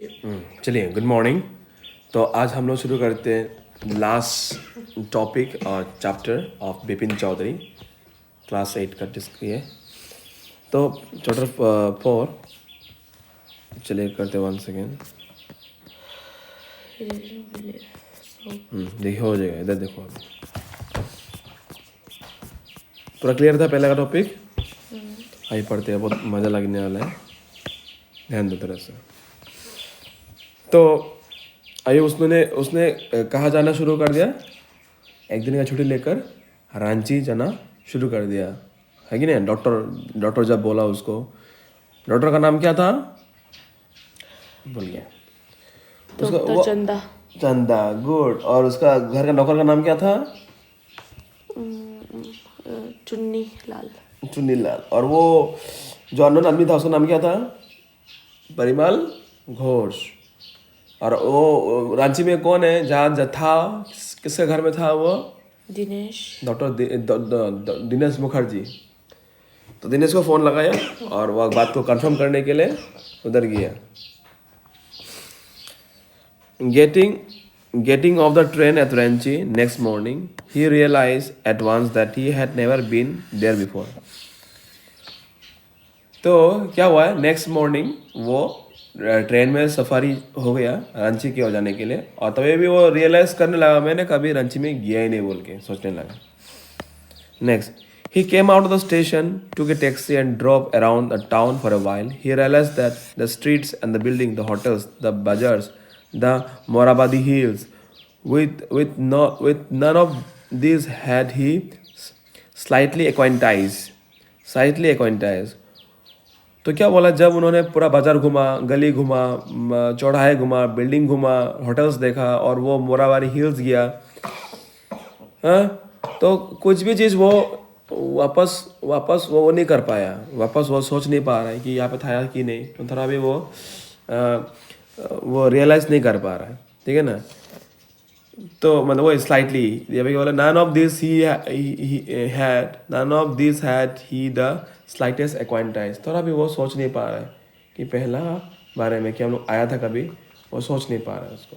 चलिए good morning. तो आज हम लोग शुरू करते हैं लास्ट टॉपिक और chapter of Bipin Chaudhary class 8 का डिस्क ये। तो चैप्टर 4 चलिए करते वन सेकेंड। देखिए हो जाएगा, इधर देखो पूरा क्लियर था पहले का टॉपिक। आइए पढ़ते हैं, बहुत मज़ा लगने वाला है, ध्यान दो तरह से। तो आइए उसने उसने कहाँ जाना शुरू कर दिया, एक दिन का छुट्टी लेकर रांची जाना शुरू कर दिया, है कि नहीं। डॉक्टर जब बोला उसको, डॉक्टर का नाम क्या था भूल गया उसका, डॉक्टर चंदा। चंदा, गुड। और उसका घर का नौकर का नाम क्या था, चुन्नी लाल। चुन्नी लाल। और वो जो अननोन आदमी था उसका नाम क्या था, परिमल घोष। और वो रांची में कौन है जहाँ था, किसके घर में था वो, दिनेश। डॉक्टर दिनेश मुखर्जी। तो दिनेश को फ़ोन लगाया और वह बात को कंफर्म करने के लिए उधर गया। Getting off the train at Ranchi next morning, he realized at once that he had never been there before. तो क्या हुआ है, नेक्स्ट मॉर्निंग वो ट्रेन में सफारी हो गया रांची की ओर जाने के लिए, और तभी भी वो रियलाइज़ करने लगा मैंने कभी रांची में गया ही नहीं बोल के सोचने लगा। Next, he came out of the station, took a taxi and drove around the town for a while. He realized that the streets and the buildings, the hotels, the bazaars, the Morabadi hills, with none of these had he slightly acquainted. Slightly acquainted. तो क्या बोला, जब उन्होंने पूरा बाजार घुमा, गली घुमा, चौराहे घुमा, बिल्डिंग घुमा, होटल्स देखा और वो मोराबादी हिल्स गया, हाँ, तो कुछ भी चीज़ वो वापस वो नहीं कर पाया, वापस वो सोच नहीं पा रहा है कि यहाँ पे था कि नहीं। तो थोड़ा भी वो रियलाइज़ नहीं कर पा रहा है, ठीक है ना। तो मतलब वो स्लाइटली ये भी बोला, none of this had he the slightest acquaintance. थोड़ा भी वो सोच नहीं पा रहा है कि पहला बारे में कि हम लोग आया था कभी, वो सोच नहीं पा रहा है उसको।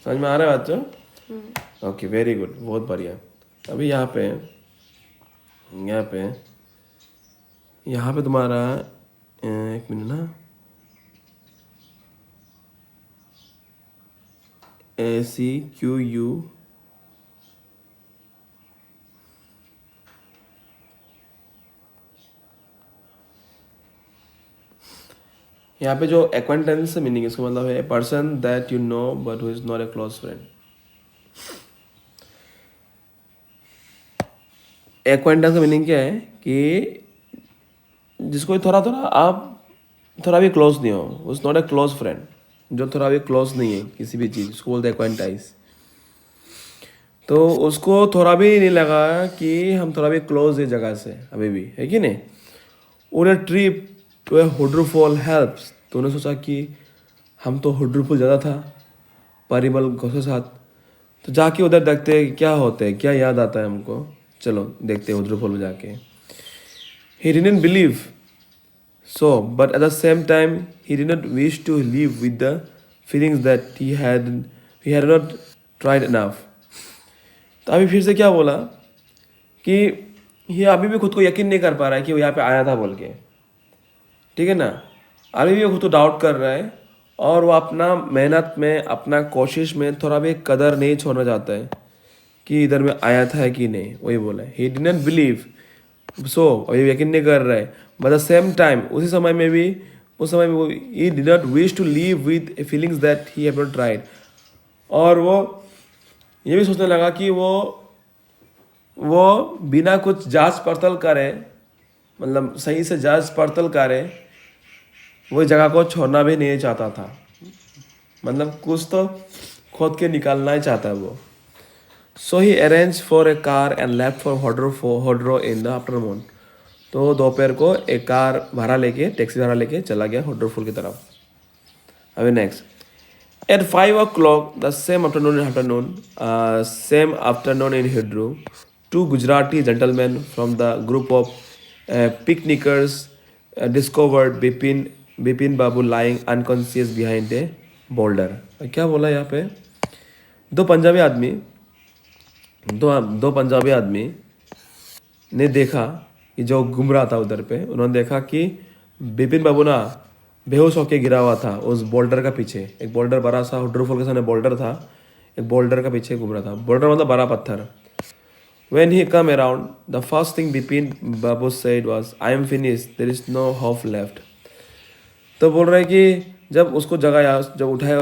समझ में आ रहा है बच्चों? ओके, वेरी गुड, बहुत बढ़िया। अभी यहाँ पे तुम्हारा एक मिनट ना, ACQU यहाँ पे जो एक्वाइंटेंस से मीनिंग, इसका मतलब है person that you know but who is not a close friend. एक्वाइंटेंस का मीनिंग क्या है कि जिसको आप थोड़ा भी क्लोज नहीं हो, उस नॉट ए क्लोज फ्रेंड, जो थोड़ा भी क्लोज नहीं है किसी भी चीज़, उसको बोलते हैं एक्वाइंटेंस। तो उसको थोड़ा भी नहीं लगा कि हम थोड़ा भी क्लोज है जगह से अभी भी, है कि नहीं। उन ट्रिप टू ए हुड्रूफॉल हेल्प्स, तो उन्होंने सोचा कि हम तो हुड्रूफॉल ज़्यादा था परिमल घोष के साथ, तो जाके उधर देखते हैं क्या होते हैं, क्या याद आता है हमको, चलो देखते हैं हुड्रूफॉल में जाके। He didn't believe so, but at the same time, he did not wish to live with the feelings that he had not tried enough. तो अभी फिर से क्या बोला कि ये अभी भी खुद को यकीन नहीं कर पा रहा है कि वो यहाँ पे आया था बोल के, ठीक है ना। अभी भी वो खुद को डाउट कर रहा है और वो अपना मेहनत में, अपना कोशिश में थोड़ा भी कदर नहीं छोड़ना चाहता है कि इधर में आया था कि नहीं, वही बोला। He didn't believe सो अभी यकीन नहीं कर रहा है, बट द सेम टाइम उस समय में वो he did not wish to leave with feelings that he have not tried. और वो ये भी सोचने लगा कि वो बिना कुछ जांच पड़ताल करे, मतलब सही से जांच पड़ताल करे, वो जगह को छोड़ना भी नहीं चाहता था, मतलब कुछ तो खोद के निकालना ही चाहता है वो। So he arranged for a car and left for Hodro in the afternoon. तो दोपहर को एक कार टैक्सी भाड़ा लेके चला गया होड्रोफुल की तरफ। अभी next, at 5 o'clock the same afternoon in Hydro, two Gujarati gentlemen from the group of picnickers discovered Bipin Babu lying unconscious behind a boulder. क्या बोला यहाँ पे, दो पंजाबी आदमी दो पंजाबी आदमी ने देखा कि जो घूम रहा था उधर पे, उन्होंने देखा कि बिपिन बाबू ना बेहोश होके गिरा हुआ था उस बोल्डर का पीछे। एक बोल्डर बड़ा सा वाटरफॉल के सामने बोल्डर था, एक बोल्डर का पीछे घूम रहा था। बोल्डर मतलब बड़ा पत्थर। When he come around, the first thing Bipin Babu said was, "I am finished. There is no hope left." तो बोल रहा है कि जब उसको जगाया, जब उठाया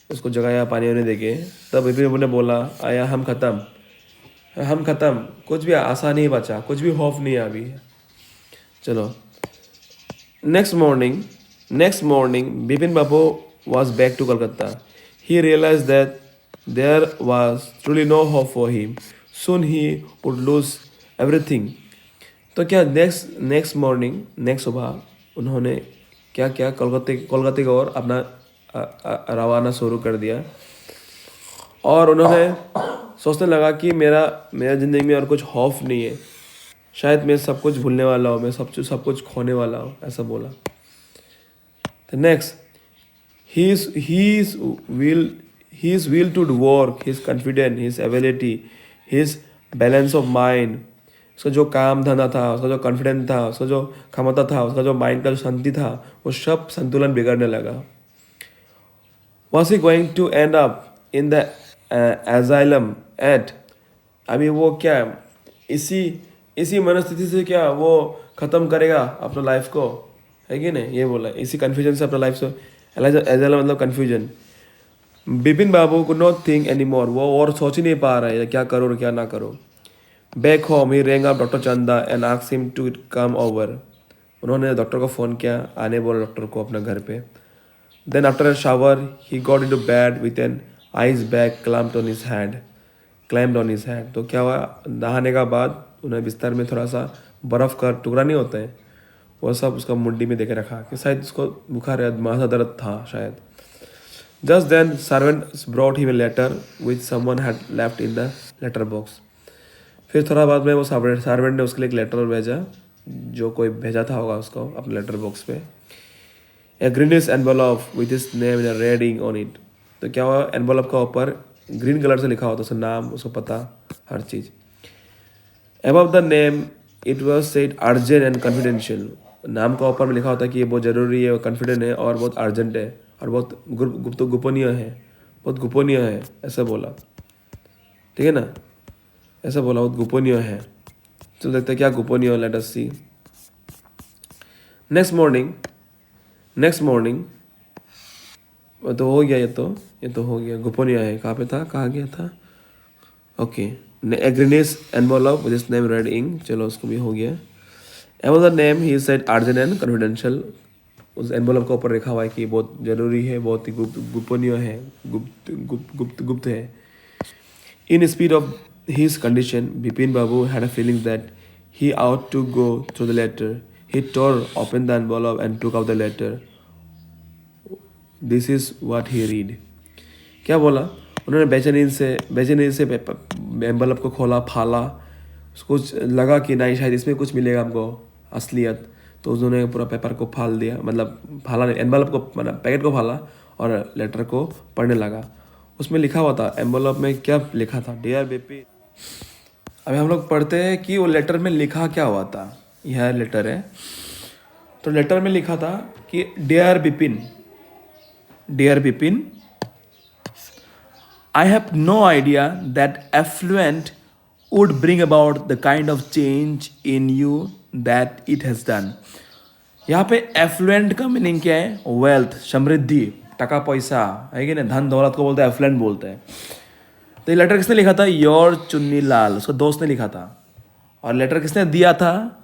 उसको जगाया पानी वानी देके, तब बिपिन बाबू ने बोला, आया हम खत्म, कुछ भी आशा नहीं बचा, कुछ भी होप नहीं है अभी। चलो, next morning, Bipin Babu was back to Kolkata. He realized that there was truly no hope for him. Soon he would lose everything. तो क्या नेक्स्ट सुबह उन्होंने क्या क्या कोलकाता की ओर अपना रवाना शुरू कर दिया। और उन्होंने सोचने लगा कि मेरा ज़िंदगी में और कुछ खौफ नहीं है, शायद मैं सब कुछ भूलने वाला हूँ, मैं सब कुछ खोने वाला हूँ, ऐसा बोला। The next, his will to work, his confidence, his ability, his balance of mind, उसका जो काम धंधा था, उसका जो कॉन्फिडेंस था, उसका जो क्षमता था, उसका जो माइंड का जो शांति था, वो सब संतुलन बिगड़ने लगा। Was he going to end up in the asylum at, अभी वो क्या इसी मनस्थिति से क्या वो ख़त्म करेगा अपना लाइफ को, है कि नहीं? ये बोला, इसी कन्फ्यूजन से अपना लाइफ से, एजाइलम मतलब कन्फ्यूजन। बिपिन बाबू को नॉट थिंक एनी मोर, वो और सोच ही नहीं पा रहा है क्या करो और क्या ना करो। बैक होम ही rang up डॉक्टर चंदा and asked him to come over. उन्होंने डॉक्टर को फ़ोन किया, आने बोला डॉक्टर को अपना घर पे। Then after a shower, he got into bed with an ice bag clamped on his head. तो क्या हुआ, नहाने का बाद उन्हें बिस्तर में थोड़ा सा बर्फ़ का टुकड़ा नहीं होता है, वो सब उसका मुंडी में देके रखा कि शायद उसको बुखार या माथा दर्द था शायद। Just then, servant brought him a letter which someone had left in the letter box. फिर थोड़ा बाद में वो सर्वेंट ने उसके लिए एक लेटर भेजा, जो कोई भेजा था होगा उसको अपने लेटर बॉक्स पे। A greenish envelope with his name in a red ink on it. तो क्या हुआ, एनवेलप का ऊपर ग्रीन कलर से लिखा होता, उसका नाम, उसको पता, हर चीज़। Above the name it was said urgent and confidential. नाम का ऊपर में लिखा होता कि ये बहुत ज़रूरी है, कॉन्फिडेंट है और बहुत अर्जेंट है और बहुत गोपनीय है, ऐसा बोला। ठीक है ना, ऐसा बोला, बहुत गोपनीय है। तो देखते हैं क्या गोपनीय है, लेट अस सी। नेक्स्ट मॉर्निंग तो हो गया, ये तो हो गया, गोपनीय है, कहाँ पे था, कहाँ गया था, okay. A greenish envelope with his name red ink, चलो उसको भी हो गया। Above the name he said urgent and confidential, उस एनवलप के ऊपर लिखा हुआ है कि बहुत ज़रूरी है, बहुत ही गोपनीय है, गुप्त है। In speed of his condition, Bipin Babu had a feeling that he ought to go through the letter. He tore open the envelope and took out the letter. This is what he read. क्या बोला, उन्होंने बेचैनी से envelope को खोला, फाला, उसको लगा कि नहीं शायद इसमें कुछ मिलेगा हमको असलियत, तो उन्होंने पूरा पेपर को फाल दिया, मतलब फाला नहीं, एनवेलप को, मतलब पैकेट को फाला और लेटर को पढ़ने लगा। उसमें लिखा हुआ था, एनवेलप में क्या लिखा था, डियर बिपिन। अभी हम लोग पढ़ते हैं कि वो लेटर में लिखा क्या हुआ था। यह लेटर है, तो लेटर में लिखा था कि dear Bipin, I have no idea that affluent would bring about the kind of change in you that it has done. यहाँ पे एफ्लुएंट का मीनिंग क्या है, वेल्थ, समृद्धि, टका पैसा, है कि नहीं, धन दौलत को बोलते हैं, एफ्लुएंट बोलते हैं। तो ये लेटर किसने लिखा था, योर चुन्नी लाल, उसका दोस्त ने लिखा था। और लेटर किसने दिया था,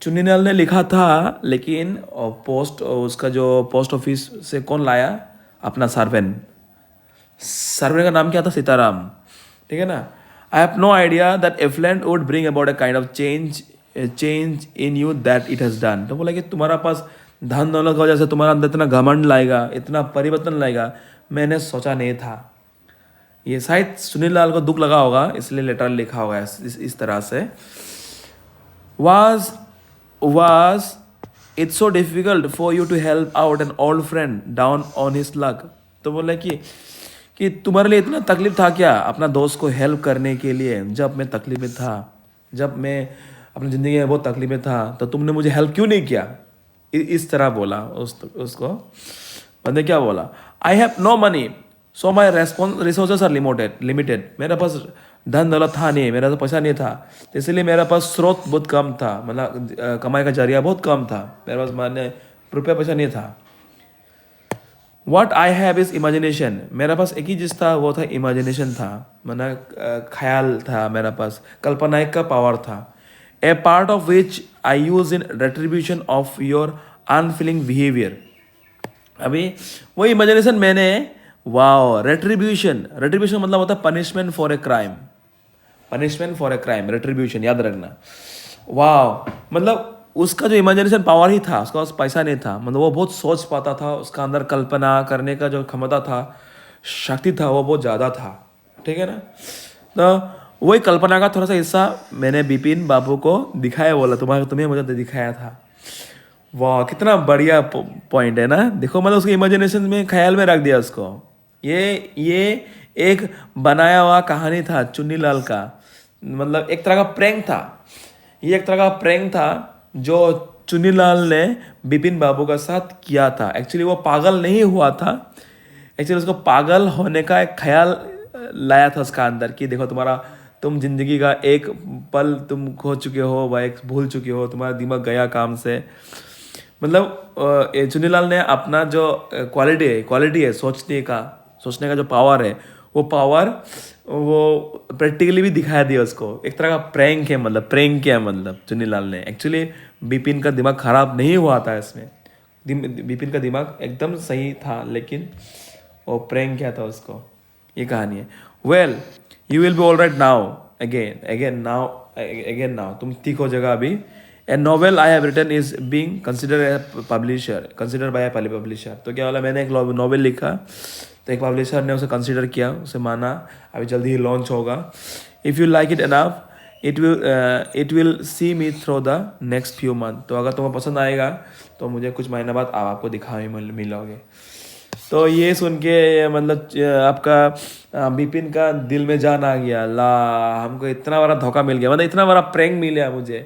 चुन्नी लाल ने लिखा था, लेकिन उसका जो पोस्ट ऑफिस से कौन लाया, अपना सर्वेंट का नाम क्या था, सीताराम, ठीक है ना। I have no idea that affluent would bring about a kind of change in you that it has done. तो बोला कि तुम्हारा पास धन दौलत की वजह से तुम्हारा अंदर इतना घमंड लाएगा, इतना परिवर्तन लाएगा, मैंने सोचा नहीं था। ये शायद सुनील लाल को दुख लगा होगा, इसलिए लेटर लिखा होगा इस तरह से। was it's so difficult for you to help out an old friend down on his luck. तो बोला कि तुम्हारे लिए इतना तकलीफ था क्या अपना दोस्त को हेल्प करने के लिए, जब मैं तकलीफ में था, जब मैं अपनी ज़िंदगी में बहुत तकलीफ में था, तो तुमने मुझे हेल्प क्यों नहीं किया। इस तरह बोला उसको बंदे क्या बोला, I have no money so my resources are limited. मेरे पास धन दौलत था नहीं, मेरा तो पैसा नहीं था, तो इसलिए मेरे पास स्रोत बहुत कम था, मतलब कमाई का जरिया बहुत कम था, मेरे पास माने रुपया पैसा नहीं था। What I have is imagination, मेरे पास एक ही चीज़ था, वो था इमेजिनेशन था, मतलब ख्याल था मेरे पास, कल्पना का पावर था। A part of which I use in retribution of your unfeeling behaviour. अभी वो इमेजिनेशन मैंने, वाओ, रेट्रीब्यूशन, रेट्रीब्यूशन मतलब होता है punishment for a crime, punishment for a crime, retribution याद रखना। वाह, मतलब उसका जो इमेजिनेशन पावर ही था, उसका पास पैसा नहीं था, मतलब वो बहुत सोच पाता था, उसका अंदर कल्पना करने का जो क्षमता था, शक्ति था, वो बहुत ज़्यादा था, ठीक है ना। तो वही कल्पना का थोड़ा सा हिस्सा मैंने बिपिन बाबू को दिखाया, बोला तुम्हें मुझे दिखाया था। वाह, कितना बढ़िया पॉइंट है ना, देखो मतलब उसके इमेजिनेशन में, ख्याल में रख दिया उसको। ये एक बनाया हुआ कहानी था चुन्नी लाल का, मतलब एक तरह का प्रैंक था, ये एक तरह का प्रैंक था जो चुन्नी लाल ने बिपिन बाबू का साथ किया था। एक्चुअली वो पागल नहीं हुआ था, एक्चुअली उसको पागल होने का एक ख्याल लाया था उसका अंदर कि देखो तुम जिंदगी का एक पल तुम खो चुके हो, वह एक भूल चुके हो, तुम्हारा दिमाग गया काम से। मतलब चुन्नीलाल ने अपना जो क्वालिटी है सोचने का जो पावर है, वो पावर वो प्रैक्टिकली भी दिखाया दिया उसको। एक तरह का प्रैंक है, मतलब प्रैंक किया, मतलब चुन्नीलाल ने। एक्चुअली बिपिन का दिमाग खराब नहीं हुआ था इसमें, बिपिन का दिमाग एकदम सही था, लेकिन वो प्रैंक किया था उसको। ये कहानी है। Well, you will be all right now, again now तुम ठीक हो जाएगा अभी। A novel I have written is being considered by a publisher। तो क्या बोला, मैंने एक नॉवेल लिखा, तो एक पब्लिशर ने उसे कंसिडर किया, उसे माना, अभी जल्दी ही लॉन्च होगा। If you like it enough it will see me through the next few month. तो अगर तुम्हें पसंद आएगा तो मुझे कुछ महीने बाद आपको दिखाने मिलोगे। तो ये सुन के मतलब आपका बिपिन का दिल में जान आ गया, ला हमको इतना बड़ा धोखा मिल गया, मतलब इतना बड़ा प्रैंक मिल गया मुझे।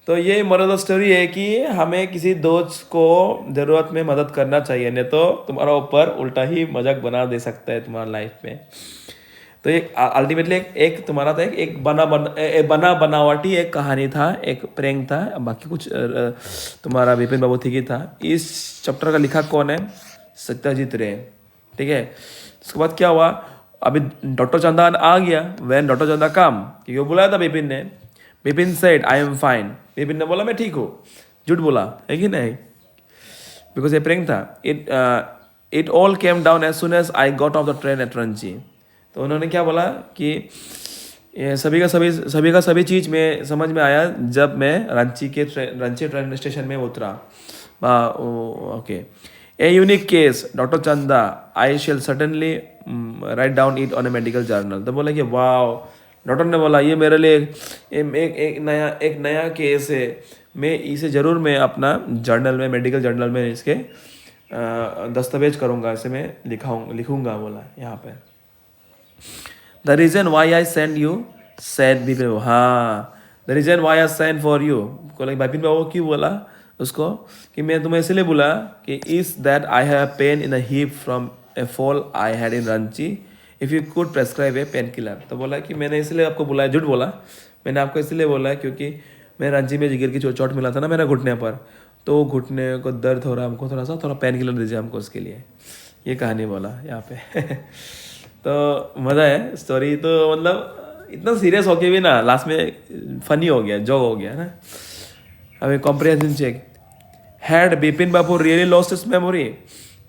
तो ये मोरल ऑफ स्टोरी है कि हमें किसी दोस्त को ज़रूरत में मदद करना चाहिए, नहीं तो तुम्हारा ऊपर उल्टा ही मजाक बना दे सकता है तुम्हारा लाइफ में। तो ये अल्टीमेटली एक तुम्हारा था, एक बनावटी एक कहानी था, एक प्रैंक था, बाकी कुछ तुम्हारा बिपिन बाबू ठीक ही था। इस चैप्टर का लिखा कौन है, सत्यजीत रे, ठीक है। उसके बाद क्या हुआ, अभी डॉक्टर चंदा आ गया, वैन डॉक्टर चंदा काम, क्योंकि वो बुलाया था बिपिन ने। Bipin said I am fine, Bipin ने बोला मैं ठीक हूँ, झूठ बोला है कि नहीं, बिकॉज ये प्रैंक था। It all came down as soon as I got off the train at Ranchi. तो उन्होंने क्या बोला कि ये सभी का सभी चीज़ में समझ में आया जब मैं रांची ट्रेन स्टेशन में उतरा। Okay, a unique case doctor Chanda, I shall certainly write down it on a medical journal. तो बोला कि वाह, डॉक्टर ने बोला ये मेरे लिए एक नया केस है, मैं इसे ज़रूर मैं अपना जर्नल में, मेडिकल जर्नल में इसके दस्तावेज करूँगा, इसे मैं लिखूँगा बोला यहाँ पे। The reason why I send you said Bipin, हाँ, the reason why I send for you, को बिपिन बाबू क्यों बोला उसको कि मैं तुम्हें इसलिए बोला कि is that I have pain in the hip from A fall I had in Ranchi, if you could prescribe A pain killer. तो बोला कि मैंने इसलिए आपको बुलाया, झूठ बोला, मैंने आपको इसलिए बोला क्योंकि मैं रांची में जिगर की चोट मिला था ना मेरा घुटने पर, तो घुटने को दर्द हो रहा, हमको थोड़ा पेन किलर दीजिए हमको उसके लिए। ये कहानी बोला यहाँ पे तो मज़ा है स्टोरी, तो मतलब इतना सीरियस होके भी ना लास्ट में फनी हो गया, जोक हो गया ना। अभी comprehension check, had Bipin Babu really lost his memory?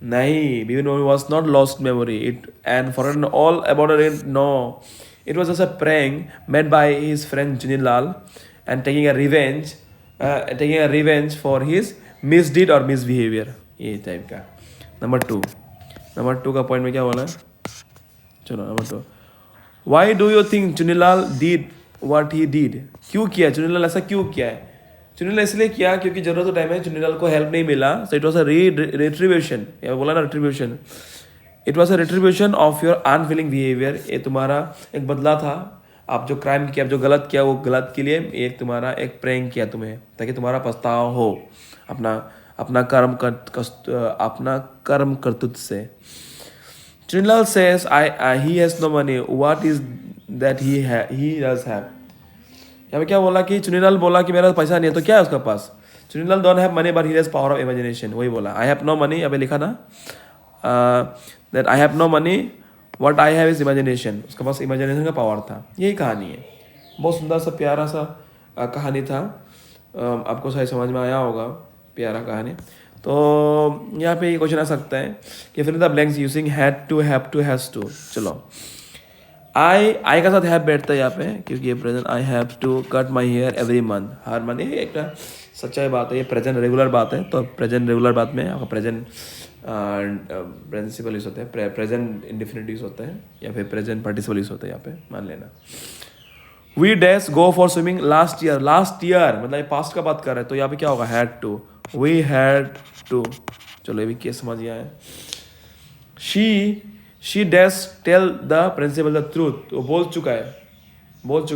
नहीं, Bipin Babu was not lost memory, it and forgotten all about it, no, it was just a prank made by his friend Chunnilal and taking a revenge for his misdeed or misbehavior, ये type का। Number two का point में क्या बोला, चलो number 2, why do you think Chunnilal did what he did? क्यों किया चुन्नीलाल ऐसा क्यों किया है? चुनीलाल इसलिए किया क्योंकि जरूरत टाइम में चुनीलाल को हेल्प नहीं मिला, so it was a retribution, या बोला ना retribution, it was a retribution of your unfeeling behaviour. ये तुम्हारा एक बदला था, आप जो क्राइम किया, जो गलत किया वो गलत के लिए एक तुम्हारा एक प्रैंक किया तुम्हें, ताकि तुम्हारा पछतावा हो अपना अपना कर्म करतूत से। Chunilal says he has no money, what is that he does have। यहाँ पे क्या बोला कि चुनीलाल बोला कि मेरा पैसा नहीं है, तो क्या है उसका पास? Chunilal don't have money but he has power of imagination, वही बोला। आई हैव नो मनी, अभी लिखा ना that I have no money, what I have is imagination, उसके पास इमेजिनेशन का पावर था। यही कहानी है, बहुत सुंदर सा प्यारा सा कहानी था, आपको शायद समझ में आया होगा, प्यारा कहानी। तो यहाँ पे ये क्वेश्चन आ सकता है कि फिर the blanks using had to, have to, has to. चलो आई का साथ हैव बैठता है यहाँ पे, क्योंकि ये present I have to cut my hair every month, हर मंथ, ये एक सच्चाई बात है, ये प्रेजेंट रेगुलर बात है। तो प्रेजेंट रेगुलर बात में आपका प्रेजेंट प्रिंसिपल यूज होते हैं, प्रेजेंट इंडिफिनिट यूज होते हैं, या फिर प्रेजेंट पार्टिसिपल यूज होते हैं यहाँ पे, मान लेना। We dash go for swimming last year, last year मतलब ये पास्ट का बात कर रहे हैं, तो यहाँ पे क्या होगा? Had to, we had to. चलो ये भी केस समझ गया है। She dash tell the principal the truth, वो बोल चुका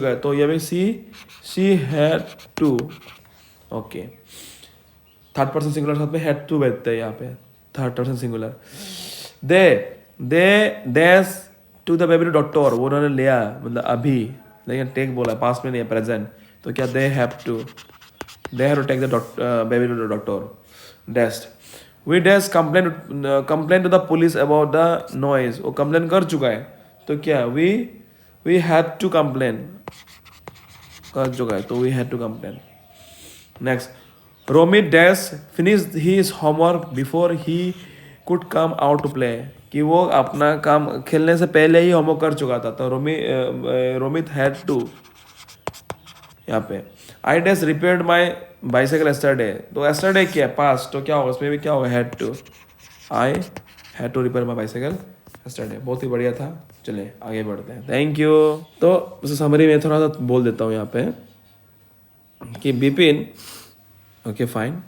है, तो ये भी she had to. Okay, third person singular साथ में हैड टू बैठते हैं यहाँ पे, third person singular. They dash to the baby doctor, वो उन्होंने लिया, मतलब अभी, लेकिन टेक बोला, पास्ट में नहीं है, प्रेजेंट, तो क्या they have to take the baby to the doctor. Dash we dash complain to the police about the noise, वो कंप्लेन कर चुका है, तो क्या वी हैड टू कंप्लेन, कर चुका है, तो we had to complain. Next, Romit dash finish his homework before he could come out to play, कि वो अपना काम खेलने से पहले ही होमवर्क कर चुका था, तो रोमित हैड टू। यहाँ पे I dash repaired my bicycle yesterday, तो एस्टरडे क्या है? पास्ट, तो क्या होगा उसमें भी? क्या होगा? Had to, I had to repair my bicycle yesterday. बहुत ही बढ़िया था, चलिए आगे बढ़ते हैं, थैंक यू। तो उस समरी में थोड़ा सा बोल देता हूँ यहाँ पे कि Bipin, okay fine,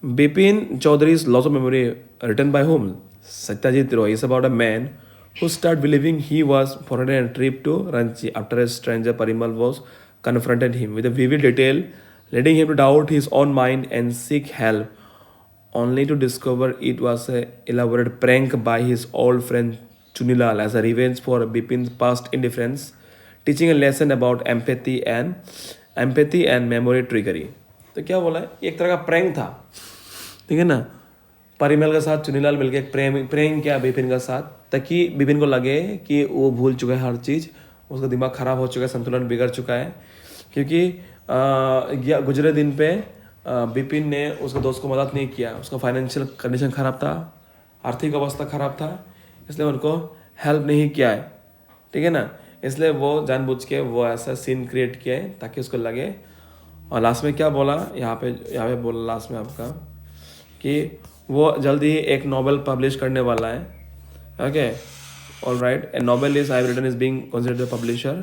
Bipin Chaudhary's loss of memory, written by whom? Satyajit Roy, is about a man who started believing he was foreign on a trip to Ranchi after a stranger Parimal was confronted him with a vivid detail, leading him to doubt his own mind and seek help, only to discover it was an elaborate prank by his old friend Chunilal as a revenge for Bipin's past indifference, teaching a lesson about empathy and memory trickery. तो क्या बोला है? एक तरह का prank था, ठीक है ना। परिमल के साथ चुनीलाल मिलके एक प्रैंक किया बिपिन का साथ, ताकि बिपिन को लगे कि वो भूल चुका है हर चीज़, उसका दिमाग खराब हो चुका है, संतुलन बिगड़ चुका है। क्योंकि गुजरे दिन पे बिपिन ने उसके दोस्त को मदद नहीं किया, उसका फाइनेंशियल कंडीशन ख़राब था, आर्थिक अवस्था ख़राब था, इसलिए उनको हेल्प नहीं किया है, ठीक है ना। इसलिए वो जानबूझ के वो ऐसा सीन क्रिएट किया है ताकि उसको लगे। और लास्ट में क्या बोला यहाँ पे बोला लास्ट में आपका कि वो जल्दी ही एक नॉवेल पब्लिश करने वाला है। Okay, all right, a novel is I have written is being considered the publisher,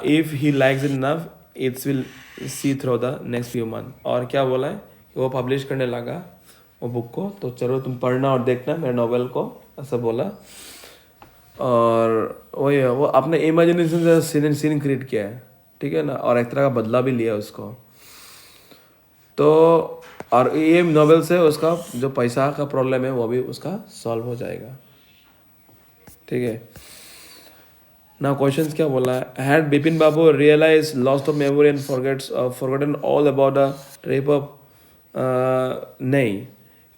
if he likes it enough it's will see through the next few month. और क्या बोला है कि वो पब्लिश करने लगा वो बुक को, तो चलो तुम पढ़ना और देखना मेरे नॉवेल को, ऐसा बोला। और वो अपने इमेजिनेशन से सीन क्रिएट किया है, ठीक है ना, और एक तरह का बदला भी लिया उसको। तो और ये नॉवेल से उसका जो पैसा का प्रॉब्लम है वो भी उसका सॉल्व हो जाएगा, ठीक है ना। क्वेश्चंस क्या बोला है? Had Bipin Babu realise lost of memory and forgotten all about the trip of, नहीं।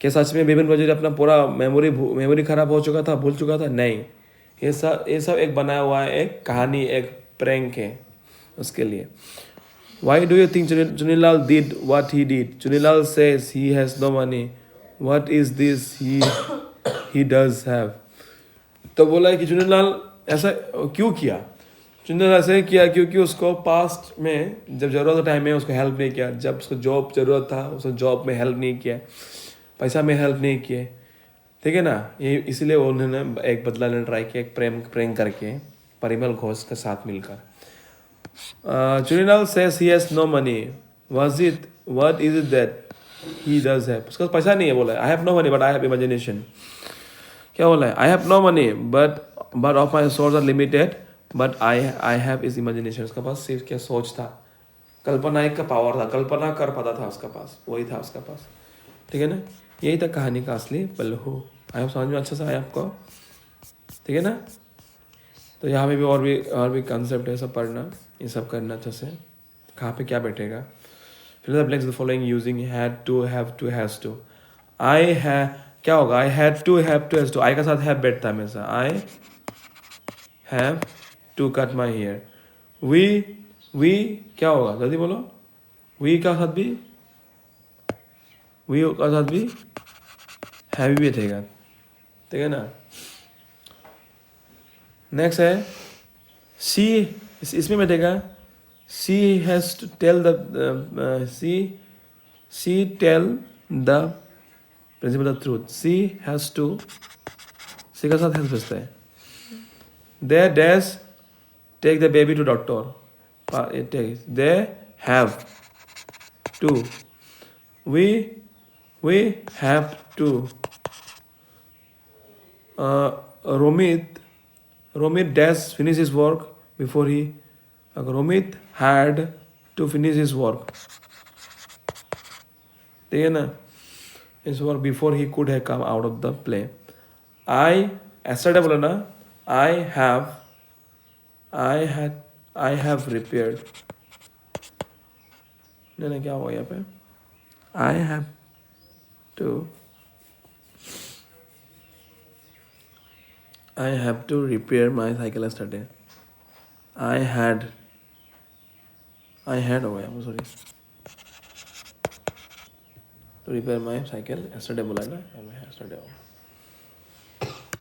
क्या सच में बिपिन बाबू अपना पूरा मेमोरी खराब हो चुका था, भूल चुका था? नहीं, ये सब एक बनाया हुआ है, एक कहानी, एक प्रैंक है उसके लिए। Why do you think Chunilal did what he did? Chunilal says he has no money. What is this he does have? तो बोला है कि चुनीलाल ऐसा क्यों किया? चुनीलाल ऐसे किया क्योंकि उसको पास्ट में जब जरूरत टाइम में उसको हेल्प नहीं किया, जब उसको जॉब जरूरत था उसको जॉब में हेल्प नहीं किया, पैसा में हेल्प नहीं किए, ठीक है ना। ये इसीलिए उन्होंने एक बदला लेने ट्राई किया, एक प्रैंक करके परिमल घोष के साथ मिलकर। Chunilal says he has no money. what is it that he does have? उसका पैसा नहीं है बोला I have no money but I have imagination. क्या बोला है? I have no money but of my sources are limited but I have is imagination. उसका पास सिर्फ क्या सोच था, कल्पना एक का पावर था, कल्पना कर पाता था उसका पास, वही था उसका पास. ठीक है ना, यही था कहानी का असली पल्लू. आई समझ में अच्छा सा आया आपको? ठीक है ना. तो यहाँ पे भी और भी कंसेप्ट है, सब पढ़ना, ये सब करना अच्छे से. कहाँ पे क्या बैठेगा. फिर the blanks the following using had to, have to, has to. I है क्या होगा, I had to, have to, has to. I का साथ हैव बैठता है हमेशा. I have to cut my hair. We क्या होगा, जल्दी बोलो. वी का साथ भी हैवी भी बैठेगा. ठीक है ना. नेक्स्ट है सी, इसमें बैठेगा. She has to tell the she tell the principal the truth. She has to, she का साथ हैज बचता है. They dash take the baby to doctor. They have to. we have to. Romit dash finish his work before he. Romit had to finish his work. ठीक है ना, his work before he could have come out of the play. I yesterday बोला ना, I have repaired. नहीं क्या हुआ यहाँ पे. I have to repair my cycle yesterday. I had हो गया, sorry. To repair my cycle yesterday बोला ना, yesterday.